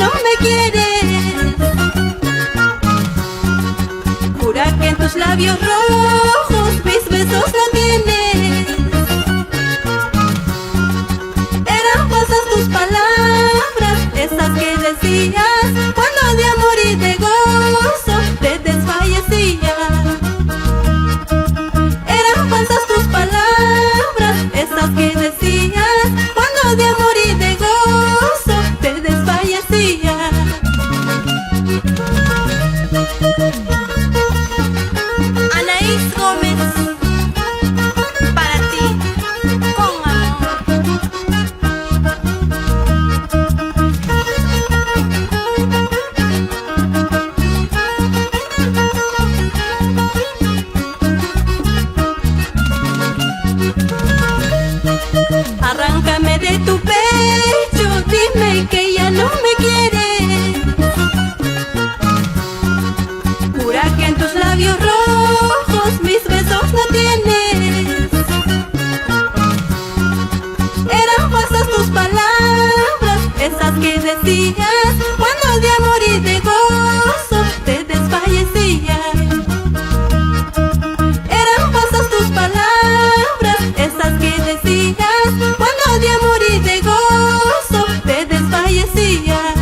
no me quieres. Jura que en tus labios rojos mis besos no tienes. Eran falsas tus palabras, esas que decías cuando de amor y de gozo te desfallecías. Eran falsas tus palabras, esas que decías cuando de amor y de gozo te desfallecías. Anaís Gómez, para ti, con amor. Arráncame de tu pecho, dime que ya no me quieres. Jura que en tus labios rojos mis besos no tienes. Eran falsas tus palabras, esas que decías cuando de amor y de gozo te desfallecías. Eran falsas tus palabras, esas que decías cuando de amor y de gozo te desfallecías.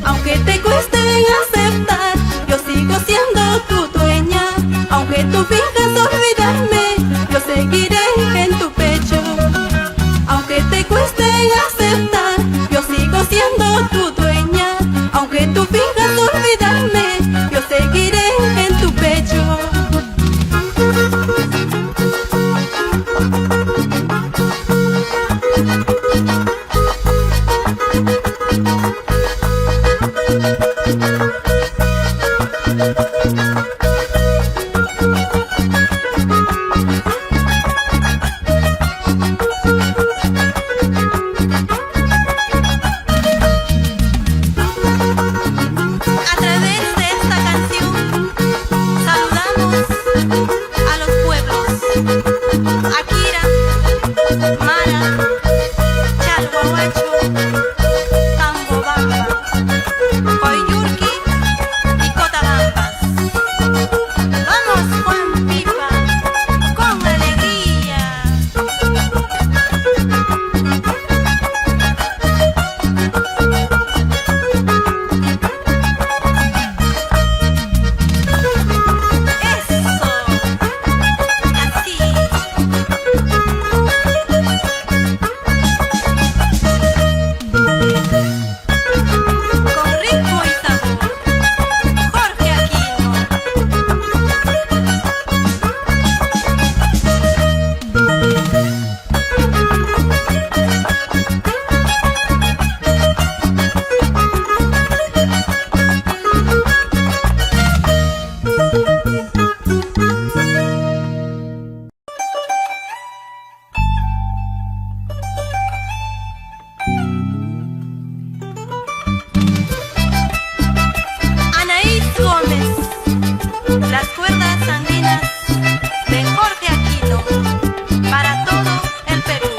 Aunque te cueste aceptar, yo sigo siendo tu dueña. Aunque tú finjas olvidarme, yo seguiré en tu pecho. Aunque te cueste aceptar, yo sigo siendo tu dueña. Aunque tú finjas olvidarme, yo seguiré en tu pecho. A través de esta canción saludamos a los pueblos Akira, Mara, Chalhuahuacho, Tambobamba, Coyurqui y Cotabambas. Vamos Juan Pipa, con alegría. Eso, así. Con ritmo y sabor, Jorge Aquino. Anaís Gómez, las cuerdas andinas de Jorge Aquino, para todo el Perú.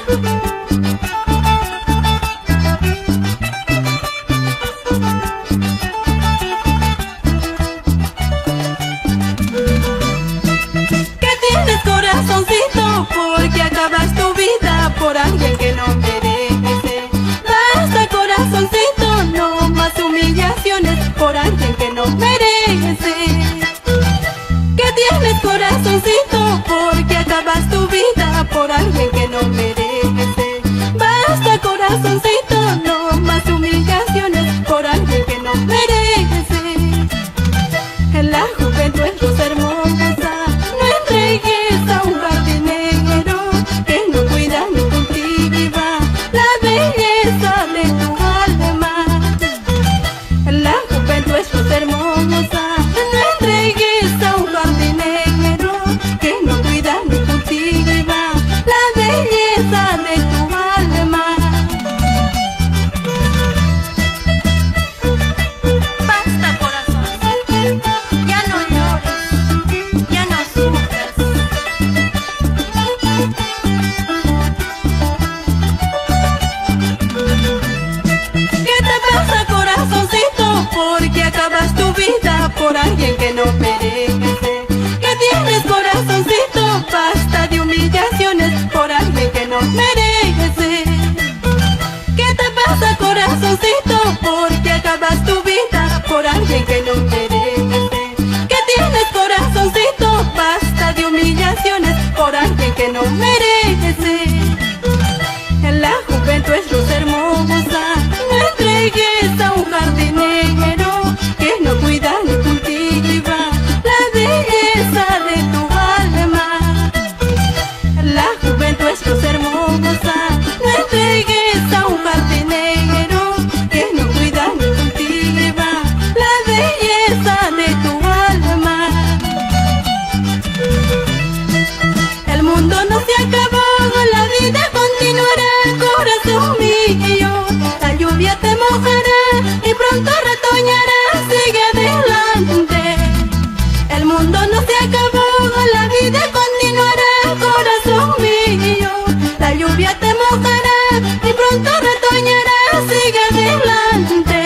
¿Qué tienes, corazoncito? Porque acabas tu vida por alguien que no merece. Basta, corazoncito, no más humillaciones por alguien que no merece. ¿Qué tienes, corazoncito? Porque acabas tu vida por alguien que no merece. Basta, corazoncito, no más humillaciones por alguien que no merece. En la juventud es luz hermosa, no entregues a un jardín por alguien que no merece. La juventud es luz hermosa, no entregues a un jardinero que no cuida ni cultiva la belleza de tu alma. La juventud es luz hermosa, no entregues a un jardinero que no cuida ni cultiva la belleza de tu alma. El mundo no se acabó, la vida continuará, corazón mío. La lluvia te mojará y pronto retoñará, sigue adelante. El mundo no se acabó, la vida continuará, corazón mío. La lluvia te mojará y pronto retoñará, sigue adelante.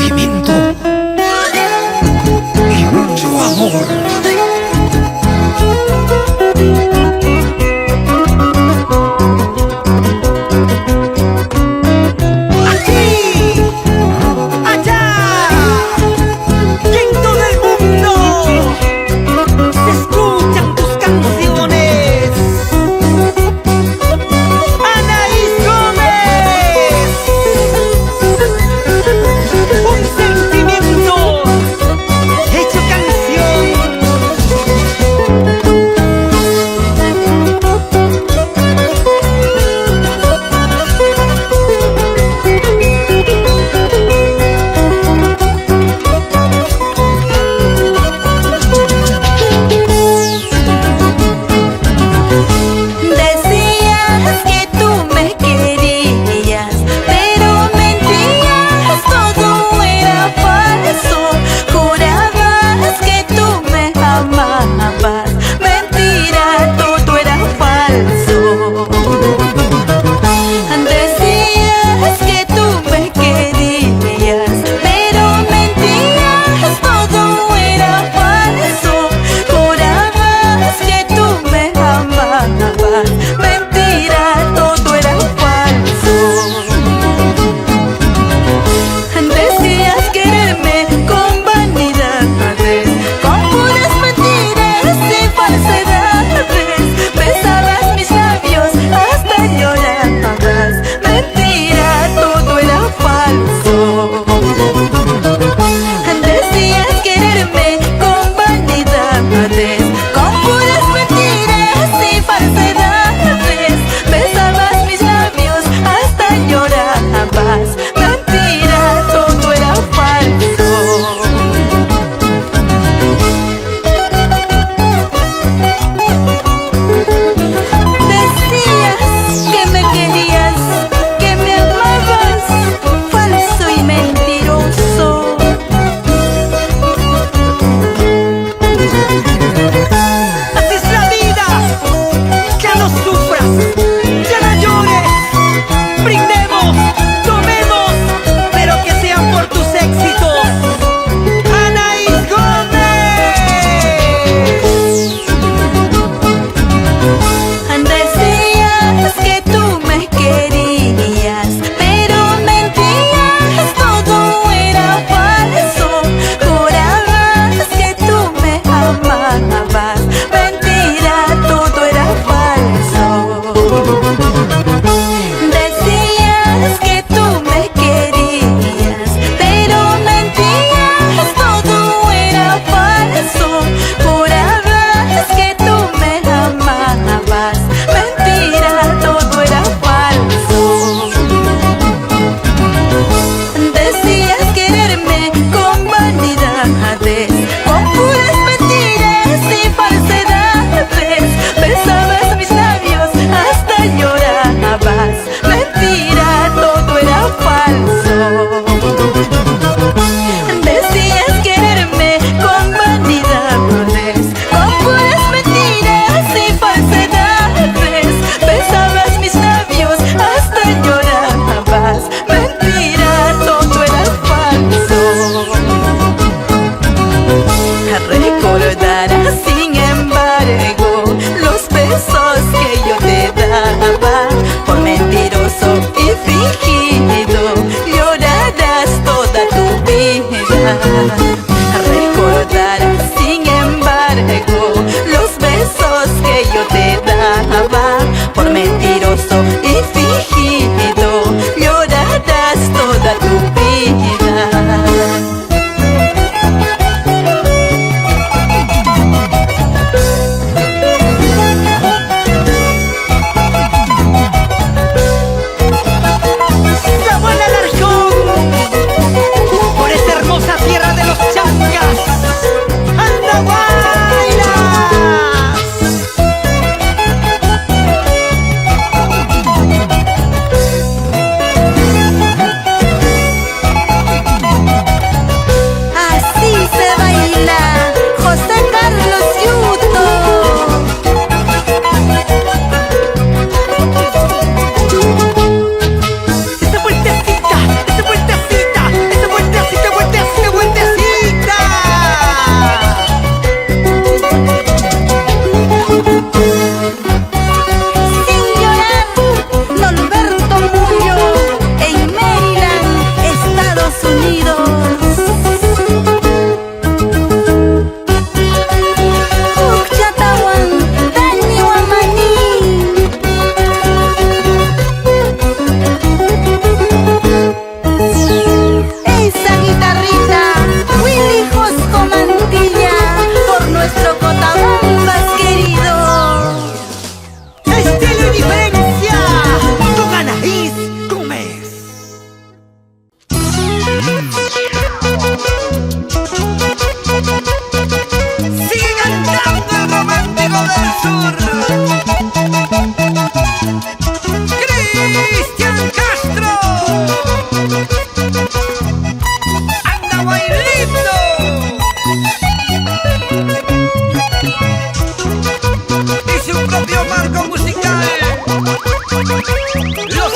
Sentimiento y mucho amor. Anaís Gómez.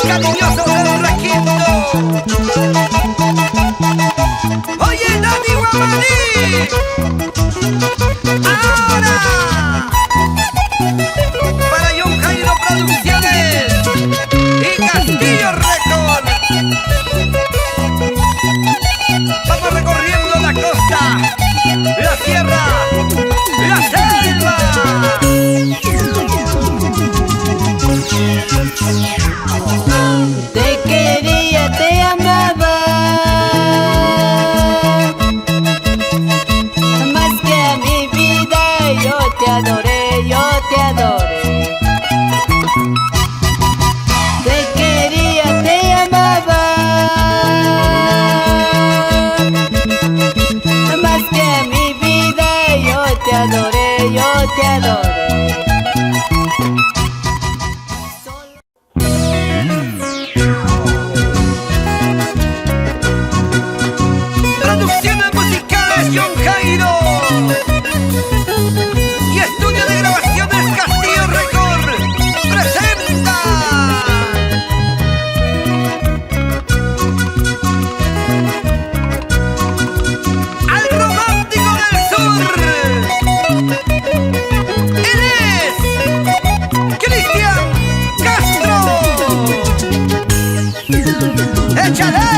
cariñosos del requinto. Oye, Dani Guamaní. Ahora, para John Jairo Producciones y Castillo Record. Vamos recorriendo la costa, la sierra, la selva. Te quería, te amaba, más que a mi vida. Yo te adoré, yo te adoré. Te quería, te amaba, más que a mi vida. Yo te adoré, yo te adoré. Producciones musicales John Jairo y estudio de grabaciones Castillo Record presenta al romántico del sur. Él es Cristian Castro. ¡Échale!